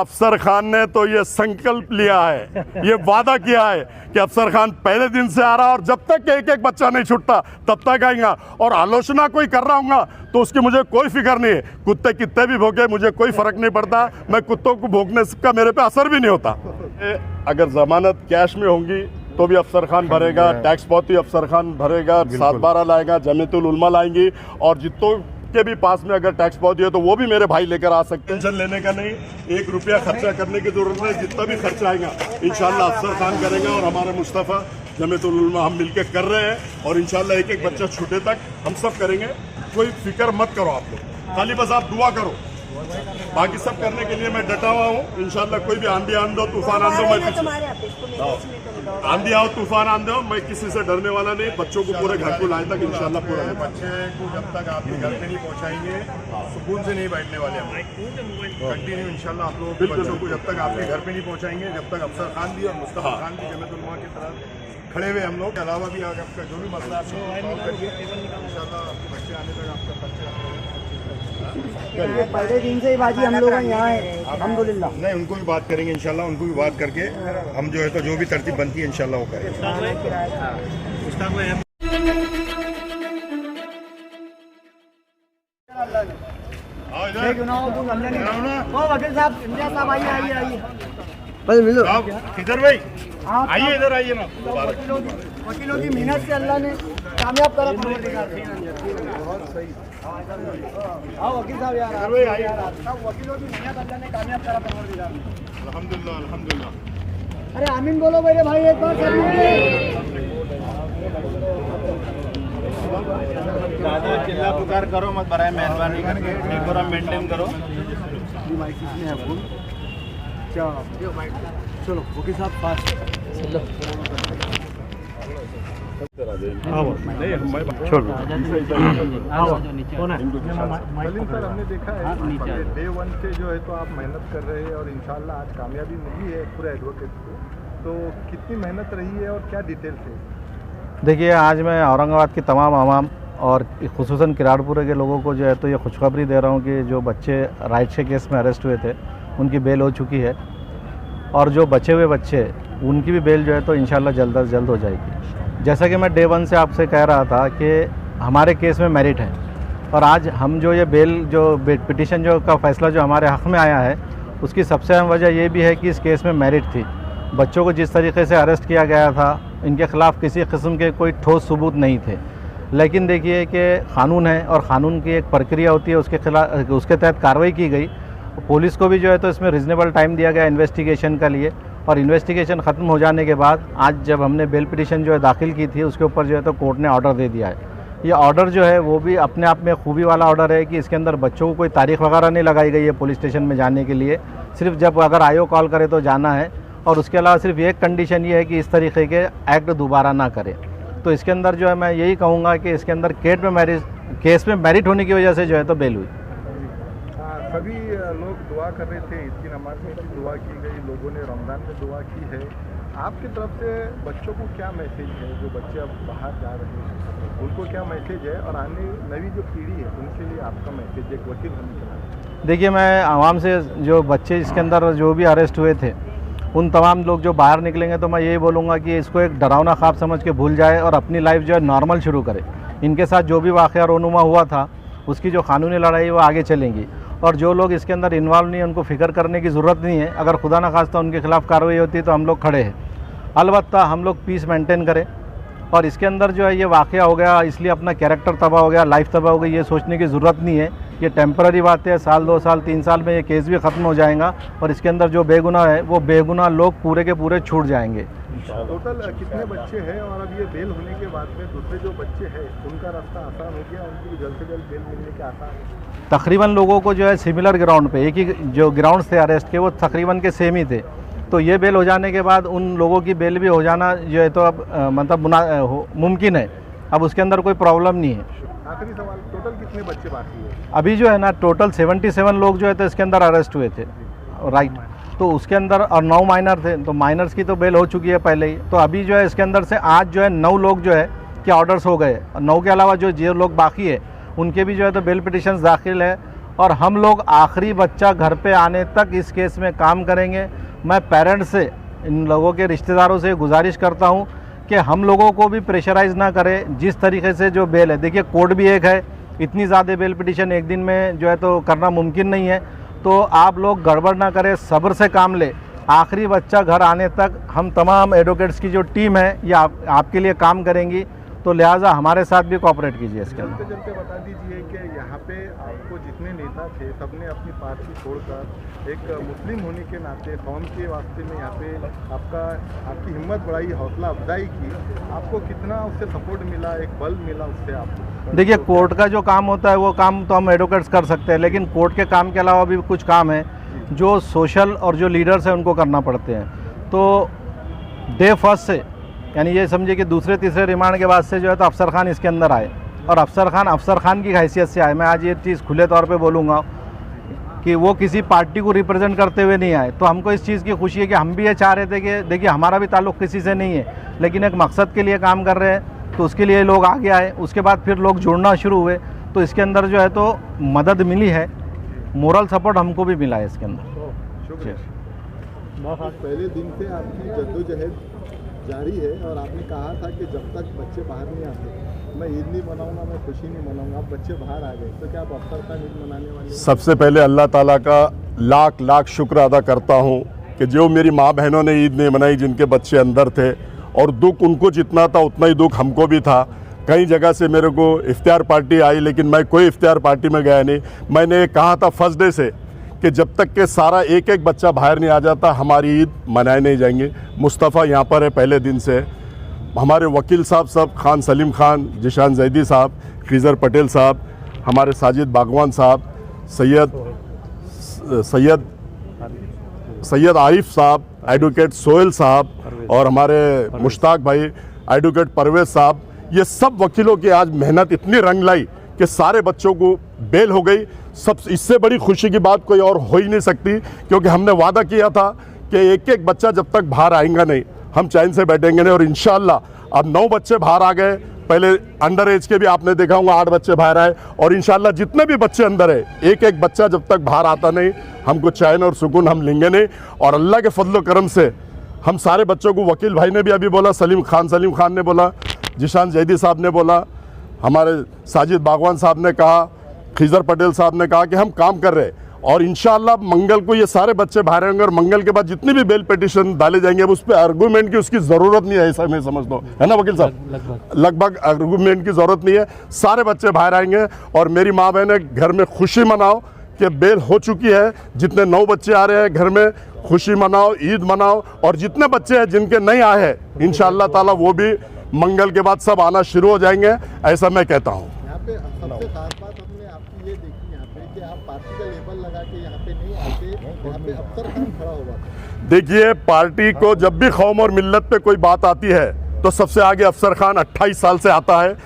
अफसर खान ने तो ये संकल्प लिया है, ये वादा किया है कि अफसर खान पहले दिन से आ रहा है और जब तक एक एक बच्चा नहीं छूटता तब तक आएगा। और आलोचना कोई कर रहा हूँ तो उसकी मुझे कोई फिक्र नहीं है, कुत्ते कितने भी भोंके मुझे कोई फर्क नहीं पड़ता, मैं कुत्तों को भोंकने का मेरे पे असर भी नहीं होता। अगर जमानत कैश में होंगी तो भी अफसर खान भरेगा, टैक्स पावती अफसर खान भरेगा, 7/12 लाएगा, जमीयतुल उलमा लाएंगी, और जितों के भी पास में अगर टैक्स पावती है तो वो भी मेरे भाई लेकर आ सकते हैं। टेंशन लेने का नहीं, 1 रुपया खर्चा करने की जरूरत नहीं, जितना भी खर्चा आएगा इंशाल्लाह अफसर खान करेगा और हमारे मुस्तफ़ा जमीयतुल उलमा हम मिलकर कर रहे हैं, और इंशाल्लाह एक एक बच्चा छूटे तक हम सब करेंगे। कोई फिक्र मत करो आप लोग, खाली बस आप दुआ करो, बाकी सब करने के लिए मैं डटा हुआ हूँ। इंशाल्लाह कोई भी आंधी आन दो, तूफान आन दो, आंधी आओ तूफान आन दो, मैं किसी से डरने वाला नहीं। बच्चों को पूरे घर को लाए तक इंशाल्लाह पूरा बच्चे को जब तक आपके घर पे नहीं पहुँचाएंगे सुकून से नहीं बैठने वाले हम कंटिन्यू इंशाल्लाह आप लोगों के बच्चों को जब तक आपके घर पे नहीं पहुँचाएंगे, जब तक अफसर खान भी और मुस्तफ़ा खान भी जमीयतुल उलमा की तरफ खड़े हुए हम लोग के अलावा भी अगर आपका जो भी मसला आप सॉल्व करिए इंशाल्लाह आपके बच्चे आने तक आपका खर्चे पहले दिन से ही बाजी हम लोग यहाँ है अल्हम्दुलिल्लाह। नहीं, उनको भी बात करेंगे इंशाल्लाह, उनको भी बात करके हम जो है तो जो भी तरतीब बनती है इंशाल्लाह वो करेंगे। वकील साहब, इंडिया साहब आइए आइए किधर भाई आइए, इधर आइए ना। वकीलों की मेहनत से अल्लाह ने कामयाब करा। बहुत सही। हाँ वकील साहब यार, वकीलों की मेहनत अल्लाह ने कामयाब करा। अल्हम्दुलिल्लाह अल्हम्दुलिल्लाह। अरे आमीन बोलो मेरे भाई एक बार। ज़्यादा चिल्ला पुकार करो मत, बराए मेहरबानी करके डेकोरम मेंटेन करो। चलो वकील साहब पास सलीम सर, हमने देखा है डे 1 से जो है तो आप मेहनत कर रहे हैं और इंशाल्लाह आज कामयाबी मिली है पूरे एडवोकेट को, तो कितनी मेहनत रही है और क्या डिटेल्स है? देखिए, आज मैं औरंगाबाद की तमाम आवाम और खुसूसन किराड़पुरे के लोगों को जो है तो ये खुशखबरी दे रहा हूँ कि जो बच्चे राइट के केस में अरेस्ट हुए थे उनकी बेल हो चुकी है, और जो बचे हुए बच्चे उनकी भी बेल जो है तो इंशाल्लाह जल्द अज जल्द हो जाएगी। जैसा कि मैं डे 1 से आपसे कह रहा था कि हमारे केस में मेरिट है, और आज हम जो ये बेल जो पिटिशन जो का फ़ैसला जो हमारे हक़ में आया है उसकी सबसे अहम वजह ये भी है कि इस केस में मेरिट थी। बच्चों को जिस तरीके से अरेस्ट किया गया था, इनके ख़िलाफ़ किसी किस्म के कोई ठोस सबूत नहीं थे, लेकिन देखिए कि क़ानून है और क़ानून की एक प्रक्रिया होती है, उसके तहत कार्रवाई की गई। पुलिस को भी जो है तो इसमें रिजनेबल टाइम दिया गया इन्वेस्टिगेशन के लिए, और इन्वेस्टिगेशन ख़त्म हो जाने के बाद आज जब हमने बेल पिटिशन जो है दाखिल की थी उसके ऊपर जो है तो कोर्ट ने ऑर्डर दे दिया है। ये ऑर्डर जो है वो भी अपने आप में खूबी वाला ऑर्डर है कि इसके अंदर बच्चों को कोई तारीख वगैरह नहीं लगाई गई है पुलिस स्टेशन में जाने के लिए, सिर्फ जब अगर आयो कॉल करे तो जाना है, और उसके अलावा सिर्फ एक कंडीशन ये है कि इस तरीके के एक्ट दोबारा ना करें। तो इसके अंदर जो है मैं यही कहूँगा कि इसके अंदर केस में मेरिट होने की वजह से जो है तो बेल हुई। सभी लोग दुआ कर रहे थे, ईद की नमाज में भी दुआ की गई, लोगों ने रमज़ान में दुआ की है। आपकी तरफ से बच्चों को क्या मैसेज है, जो बच्चे अब बाहर जा रहे हैं उनको क्या मैसेज है, और आने नई जो पीढ़ी है उनके लिए आपका मैसेज एक वकील होने के नाते? देखिए, मैं आवाम से जो बच्चे इसके अंदर जो भी अरेस्ट हुए थे उन तमाम लोग जो बाहर निकलेंगे तो मैं यही बोलूँगा कि इसको एक डरावना ख्वाब समझ के भूल जाए और अपनी लाइफ जो है नॉर्मल शुरू करे। इनके साथ जो भी वाक़या रोनुमा हुआ था उसकी जो कानूनी लड़ाई वो आगे चलेंगी, और जो लोग इसके अंदर इन्वॉल्व नहीं है उनको फ़िक्र करने की ज़रूरत नहीं है। अगर खुदा न खास्ता उनके खिलाफ़ कार्रवाई होती है तो हम लोग खड़े हैं। अलबत्ता हम लोग पीस मेंटेन करें, और इसके अंदर जो है ये वाक़या हो गया इसलिए अपना कैरेक्टर तबाह हो गया, लाइफ तबाह हो गई, ये सोचने की ज़रूरत नहीं है। ये टेम्पररी बात है, साल 2 साल 3 साल में ये केस भी ख़त्म हो जाएगा, और इसके अंदर जो बेगुनाह है वो बेगुनाह लोग पूरे के पूरे छूट जाएंगे। टोटल कितने बच्चे हैं, और अब ये बेल होने के बाद में दूसरे जो बच्चे हैं उनका रास्ता आसान हो गया, उनकी जल्द से जल्द बेल मिलने के आसार है? तकरीबन लोगों को जो है सिमिलर ग्राउंड पे, एक ही जो ग्राउंड थे अरेस्ट के वो तकरीबन के सेम ही थे, तो ये बेल हो जाने के बाद उन लोगों की बेल भी हो जाना जो है तो अब मतलब मुमकिन है, अब उसके अंदर कोई प्रॉब्लम नहीं है। आखिरी सवाल, टोटल कितने बच्चे बाकी है? अभी जो है ना टोटल 77 लोग जो है तो इसके अंदर अरेस्ट हुए थे, राइट, तो उसके अंदर और 9 माइनर थे, तो माइनर्स की तो बेल हो चुकी है पहले ही। तो अभी जो है इसके अंदर से आज जो है 9 लोग जो है कि ऑर्डर्स हो गए, 9 के अलावा जो लोग बाकी है उनके भी जो है तो बेल पिटिशंस दाखिल है, और हम लोग आखिरी बच्चा घर पे आने तक इस केस में काम करेंगे। मैं पेरेंट्स से, इन लोगों के रिश्तेदारों से गुजारिश करता हूं कि हम लोगों को भी प्रेशराइज़ ना करें। जिस तरीके से जो बेल है, देखिए कोर्ट भी एक है, इतनी ज़्यादा बेल पिटिशन एक दिन में जो है तो करना मुमकिन नहीं है। तो आप लोग गड़बड़ ना करें, सब्र से काम ले। आखिरी बच्चा घर आने तक हम तमाम एडवोकेट्स की जो टीम है ये आपके लिए काम करेंगी, तो लिहाजा हमारे साथ भी कोऑपरेट कीजिए इसके अंदर। चलते बता दीजिए कि यहाँ पे आपको जितने नेता थे सबने अपनी पार्टी छोड़कर एक मुस्लिम होने के नाते कौम के वास्ते में यहाँ पे आपकी हिम्मत बढ़ाई, हौसला अफजाई की। आपको कितना उससे सपोर्ट मिला, एक बल मिला उससे आपको? देखिए कोर्ट का जो काम होता है वो काम तो हम एडवोकेट्स कर सकते हैं, लेकिन कोर्ट के काम के अलावा भी कुछ काम है जो सोशल और जो लीडर्स हैं उनको करना पड़ते हैं। तो डे फर्स्ट से, यानी ये समझिए कि दूसरे तीसरे रिमांड के बाद से जो है तो अफसर खान इसके अंदर आए, और अफसर खान की हैसियत से आए। मैं आज ये चीज़ खुले तौर पे बोलूँगा कि वो किसी पार्टी को रिप्रेजेंट करते हुए नहीं आए। तो हमको इस चीज़ की खुशी है कि हम भी ये चाह रहे थे कि देखिए हमारा भी ताल्लुक़ किसी से नहीं है, लेकिन एक मकसद के लिए काम कर रहे हैं, तो उसके लिए लोग आगे आए। उसके बाद फिर लोग जुड़ना शुरू हुए, तो इसके अंदर जो है तो मदद मिली है, मोरल सपोर्ट हमको भी मिला है इसके अंदर। शुक्रिया। पहले दिन से आपकी जद्दोजहद जारी है और आपने कहा था कि जब तक बच्चे बाहर नहीं आते मैं ईद नहीं मनाऊंगा, मैं खुशी नहीं मनाऊंगा। अब बच्चे बाहर आ गए, तो क्या आप अफसर खान ईद मनाने वाले? सबसे पहले अल्लाह ताला का लाख लाख शुक्र अदा करता हूँ कि जो मेरी माँ बहनों ने ईद नहीं मनाई, जिनके बच्चे अंदर थे, और दुख उनको जितना था उतना ही दुख हमको भी था। कई जगह से मेरे को इफ्तियार पार्टी आई, लेकिन मैं कोई इफ्तियार पार्टी में गया नहीं। मैंने कहा था फर्स्ट डे से कि जब तक के सारा एक एक बच्चा बाहर नहीं आ जाता हमारी ईद मनाए नहीं जाएंगे। मुस्तफ़ा यहाँ पर है पहले दिन से, हमारे वकील साहब सब, खान सलीम खान, जिशान जैदी साहब, खीज़र पटेल साहब, हमारे साजिद बागवान साहब, सैयद आरिफ साहब, एडवोकेट सोहेल साहब, और हमारे मुश्ताक भाई एडवोकेट परवेज़ साहब, ये सब वकीलों की आज मेहनत इतनी रंग लाई कि सारे बच्चों को बेल हो गई। सब इससे बड़ी खुशी की बात कोई और हो ही नहीं सकती, क्योंकि हमने वादा किया था कि एक एक बच्चा जब तक बाहर आएगा नहीं हम चैन से बैठेंगे नहीं। और इंशाल्लाह अब 9 बच्चे बाहर आ गए। पहले अंडर एज के भी आपने देखा होगा 8 बच्चे बाहर आए, और इंशाल्लाह जितने भी बच्चे अंदर है, एक एक बच्चा जब तक बाहर आता नहीं हमको चैन और सुकून हम लेंगे नहीं। और अल्लाह के फजलो करम से हम सारे बच्चों को, वकील भाई ने भी अभी बोला, सलीम खान ने बोला, जिशान जैदी साहब ने बोला, हमारे साजिद बागवान साहब ने कहा, खीज़र पटेल साहब ने कहा कि हम काम कर रहे हैं। और इंशाल्लाह मंगल को ये सारे बच्चे बाहर आएंगे, और मंगल के बाद जितनी भी बेल पिटिशन डाले जाएंगे अब उस पर आर्गूमेंट की उसकी ज़रूरत नहीं है, ऐसा मैं समझता हूँ, है ना वकील साहब? लगभग आर्गूमेंट की ज़रूरत नहीं है, सारे बच्चे बाहर आएंगे। और मेरी माँ बहनें घर में खुशी मनाओ कि बेल हो चुकी है। जितने 9 बच्चे आ रहे हैं घर में खुशी मनाओ, ईद मनाओ, और जितने बच्चे हैं जिनके नहीं आए हैं इंशाअल्लाह ताला वो भी मंगल के बाद सब आना शुरू हो जाएंगे, ऐसा मैं कहता हूँ। यहाँ पे सबसे खास बात हमने आपकी ये देखी यहाँ पे कि आप पार्टी का लेबल लगा के यहाँ पे नहीं आते, यहाँ पे अफसर खान खड़ा हुआ था। देखिए पार्टी को जब भी कौम और मिल्लत पे कोई बात आती है तो सबसे आगे अफसर खान 28 साल से आता है।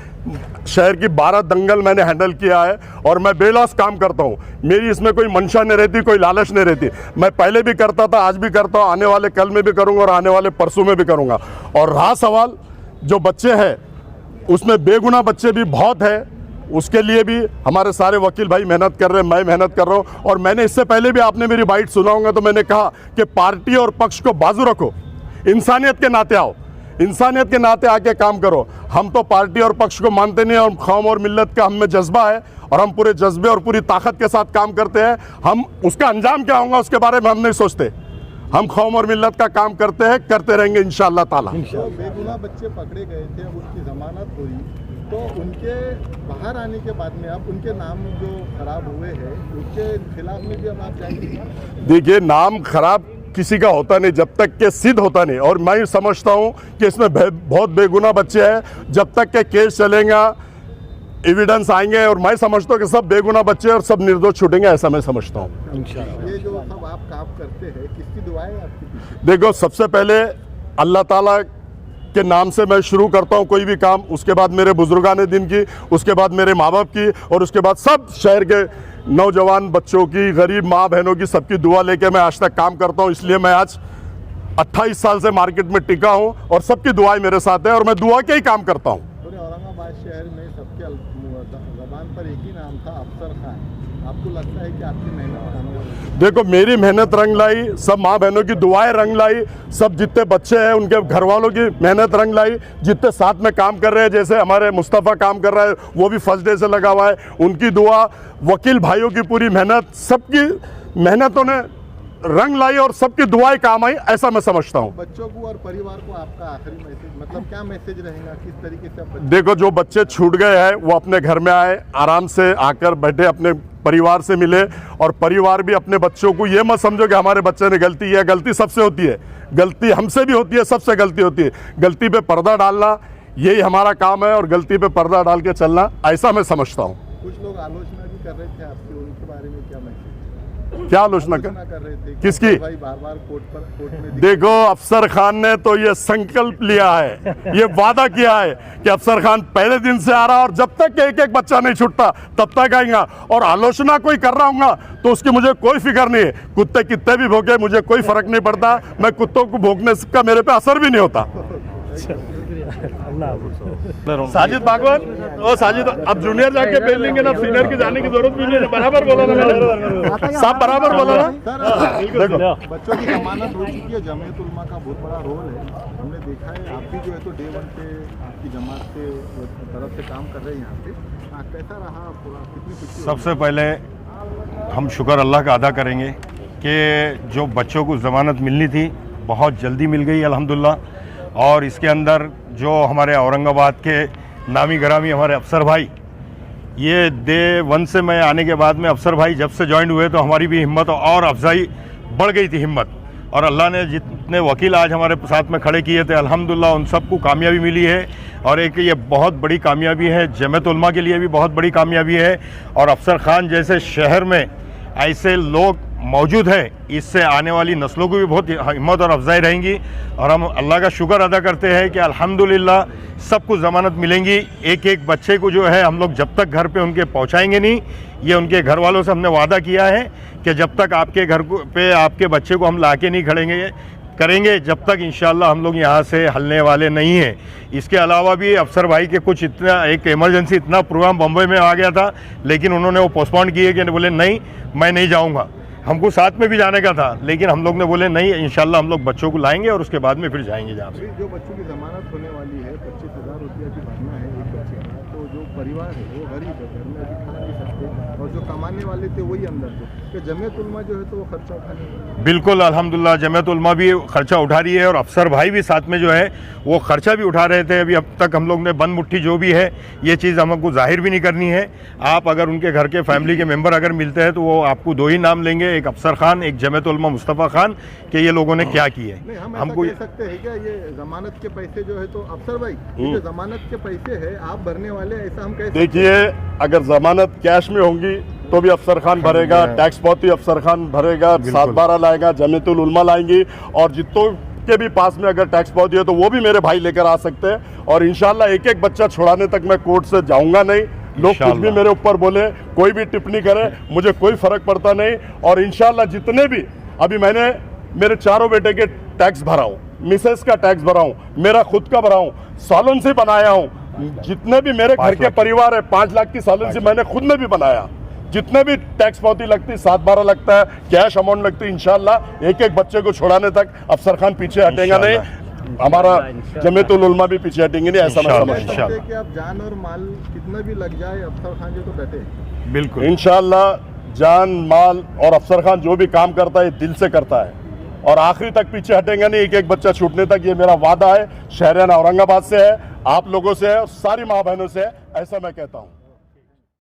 शहर की 12 दंगल मैंने हैंडल किया है, और मैं बेलौस काम करता हूँ। मेरी इसमें कोई मंशा नहीं रहती, कोई लालच नहीं रहती। मैं पहले भी करता था, आज भी करता हूँ, आने वाले कल में भी करूँगा, और आने वाले परसों में भी करूँगा। और रहा सवाल जो बच्चे हैं, उसमें बेगुनाह बच्चे भी बहुत है, उसके लिए भी हमारे सारे वकील भाई मेहनत कर रहे हैं, मैं मेहनत कर रहा हूँ। और मैंने इससे पहले भी, आपने मेरी बाइट सुना होगा, तो मैंने कहा कि पार्टी और पक्ष को बाजू रखो, इंसानियत के नाते आओ, इंसानियत के नाते आके काम करो। हम तो पार्टी और पक्ष को मानते नहीं, और कौम और मिल्लत का हम में जज्बा है, और हम पूरे जज्बे और पूरी ताकत के साथ काम करते हैं। हम उसका अंजाम क्या होगा उसके बारे में हम नहीं सोचते। हम कौम और मिल्लत का काम करते हैं, करते रहेंगे इंशाअल्लाह ताला। बेगुनाह बच्चे पकड़े गए थे, अब उनकी जमानत हुई, तो उनके बाहर आने के बाद में अब उनके नाम जो खराब हुए हैं उसके खिलाफ में भी अब आप जाएंगे? देखिए नाम खराब किसी का होता नहीं जब तक के सिद्ध होता नहीं, और मैं समझता हूँ कि इसमें बहुत बेगुनाह बच्चे हैं। जब तक के केस चलेगा, एविडेंस आएंगे, और मैं समझता हूँ कि सब बेगुनाह बच्चे और सब निर्दोष छूटेंगे, ऐसा मैं समझता हूँ। ये जो सब आप काम करते हैं, किसकी दुआएं आपके पीछे? देखो सबसे पहले अल्लाह ताला के नाम से मैं शुरू करता हूँ कोई भी काम, उसके बाद मेरे बुजुर्गाने दिन की, उसके बाद मेरे माँ बाप की, और उसके बाद सब शहर के नौजवान बच्चों की, गरीब माँ बहनों की, सबकी दुआ लेके मैं आज तक काम करता हूँ। इसलिए मैं आज 28 साल से मार्केट में टिका हूँ, और सबकी दुआएं मेरे साथ है, और मैं दुआ के ही काम करता हूँ। पूरे औरंगाबाद शहर में सबके ज़बान पर एक ही नाम था, अफसर खान। आपको आपको लगता है कि आपकी मेहनत कामयाब होगी? देखो, मेरी मेहनत रंग लाई, सब माँ बहनों की दुआएं रंग लाई, सब जितने बच्चे हैं उनके घर वालों की मेहनत रंग लाई, जितने साथ में काम कर रहे हैं, जैसे हमारे मुस्तफ़ा काम कर रहा है वो भी फर्स्ट डे से लगा हुआ है, उनकी दुआ, वकील भाइयों की पूरी मेहनत, सबकी मेहनतों ने रंग लाई और सबकी दुआएं काम आई, ऐसा मैं समझता हूँ। बच्चों को और परिवार को आपका आखिरी मैसेज, मतलब क्या मैसेज रहेगा, किस तरीके से आप देखो, जो बच्चे छूट गए हैं वो अपने घर में आए, आराम से आकर बैठे, अपने परिवार से मिले, और परिवार भी अपने बच्चों को ये मत समझो कि हमारे बच्चे ने गलती है, गलती सबसे होती है, गलती हमसे भी होती है, सबसे गलती होती है, गलती पे पर्दा डालना यही हमारा काम है, और गलती पे पर्दा डाल के चलना, ऐसा मैं समझता हूँ। कुछ लोग आलोचना भी कर रहे थे आपकी, उनके बारे में क्या मैसेज, क्या आलोचना कर रहे थे? किसकी? भाई बार-बार कोर्ट में देखो, अफसर खान ने तो ये संकल्प लिया है, ये वादा किया है कि अफसर खान पहले दिन से आ रहा और जब तक एक एक बच्चा नहीं छूटता तब तक आएगा, और आलोचना कोई कर रहा हूँ तो उसकी मुझे कोई फिक्र नहीं है, कुत्ते कितने भी भोंके मुझे कोई फर्क नहीं पड़ता, मैं कुत्तों को भोंकने का मेरे पे असर भी नहीं होता। साजिद भागवत, ओ साजिद, अब जूनियर जाके बेल लेंगे ना, सीनियर की जाने की जरूरत भी नहीं है, बराबर बोला ना मैंने, सब बराबर बोला ना। देखो, बच्चों की जमानत हो चुकी है, जमीयत उलमा का बहुत बड़ा रोल है, हमने देखा है, आप भी जो है तो डे 1 पे आपकी जमात के तरफ से काम कर रहे हैं यहाँ पे, कैसा रहा पूरा, कितनी खुशी? सबसे पहले हम शुक्र अल्लाह का अदा करेंगे कि जो बच्चों को ज़मानत मिलनी थी बहुत जल्दी मिल गई अल्हम्दुलिल्लाह, और इसके अंदर जो हमारे औरंगाबाद के नामी गरामी हमारे अफसर भाई, ये डे 1 से मैं आने के बाद में अफसर भाई जब से ज्वाइन हुए तो हमारी भी हिम्मत और अफजाई बढ़ गई थी हिम्मत, और अल्लाह ने जितने वकील आज हमारे साथ में खड़े किए थे अल्हम्दुलिल्लाह उन सबको कामयाबी मिली है, और एक ये बहुत बड़ी कामयाबी है, जमीयत उलमा के लिए भी बहुत बड़ी कामयाबी है, और अफसर खान जैसे शहर में ऐसे लोग मौजूद है, इससे आने वाली नस्लों को भी बहुत हिम्मत और अफजाई रहेंगी, और हम अल्लाह का शुक्र अदा करते हैं कि अल्हम्दुलिल्लाह सबको ज़मानत मिलेंगी। एक एक बच्चे को जो है हम लोग जब तक घर पे उनके पहुंचाएंगे नहीं, ये उनके घर वालों से हमने वादा किया है कि जब तक आपके घर पे आपके बच्चे को हम लाके नहीं करेंगे जब तक इंशाल्लाह हम लोग यहाँ से हलने वाले नहीं हैं। इसके अलावा भी अफसर भाई के कुछ इतना एक इमरजेंसी इतना प्रोग्राम बम्बई में आ गया था, लेकिन उन्होंने वो पोस्टपोन किए कि बोले नहीं मैं नहीं जाऊँगा, हमको साथ में भी जाने का था, लेकिन हम लोग ने बोले नहीं इंशाल्लाह हम लोग बच्चों को लाएंगे और उसके बाद में फिर जाएंगे जहाँ से। जो बच्चों की जमानत होने वाली है, 25,000 रुपया की भरना है एक बच्चे का, तो जो परिवार है वो गरीब है, घर में अभी खा नहीं सकते, और जो कमाने वाले थे वही अंदर थे, तो जमीयत उलमा जो है तो वो खर्चा उठाने, बिल्कुल अल्हम्दुलिल्लाह जमीयत उलमा भी खर्चा उठा रही है, और अफसर भाई भी साथ में जो है वो खर्चा भी उठा रहे थे। अभी अब तक हम लोग ने बंद मुट्ठी जो भी है ये चीज़ हमको जाहिर भी नहीं करनी है, आप अगर उनके घर के फैमिली के मेंबर अगर मिलते हैं तो वो आपको 2 ही नाम लेंगे, एक अफसर खान एक जमीयत उलमा मुस्तफ़ा खान, कि ये लोगों ने क्या किए। हमको कह सकते हैं क्या ये जमानत के पैसे जो है तो अफसर भाई जो जमानत के पैसे है आप भरने वाले, ऐसा हम कह सकते हैं? देखिए, अगर जमानत कैश में होंगी तो भी अफसर खान भरेगा, टैक्स पावती अफसर खान भरेगा, 7/12 लाएगा, जमीयतुल उलमा लाएंगी, और जितनों के भी पास में अगर टैक्स पावती है तो वो भी मेरे भाई लेकर आ सकते हैं, और इंशाल्लाह एक एक बच्चा छुड़ाने तक मैं कोर्ट से जाऊंगा नहीं। लोग कुछ भी मेरे ऊपर बोले, कोई भी टिप्पणी करे, मुझे कोई फर्क पड़ता नहीं, और इंशाल्लाह जितने भी अभी मैंने मेरे 4 बेटे के टैक्स भरा हूँ, मिसेस का टैक्स भरा हूँ, मेरा खुद का भरा हूँ, सॉल्वेंसी बनाया हूँ, जितने भी मेरे घर के परिवार है 5 लाख की सॉल्वेंसी मैंने खुद में भी बनाया, जितने भी टैक्स पावती लगती 7/12 लगता है, कैश अमाउंट लगती है, इंशाल्लाह एक एक बच्चे को छुड़ाने तक अफसर खान पीछे हटेगा नहीं, हमारा जमीयतुल उलमा भी पीछे हटेंगे नहीं, ऐसा मैं समझता हूं। कि आप जान और माल कितना भी लग जाए अफसर खान जो तो डटे, बिल्कुल इंशाल्लाह जान माल और अफसर खान जो भी काम करता है दिल से करता है, और आखिरी तक पीछे हटेंगे नहीं, एक एक बच्चा छूटने तक, ये मेरा वादा है। शहरियान औरंगाबाद से है, आप लोगों से है, और सारी माँ बहनों से है, ऐसा मैं कहता हूँ।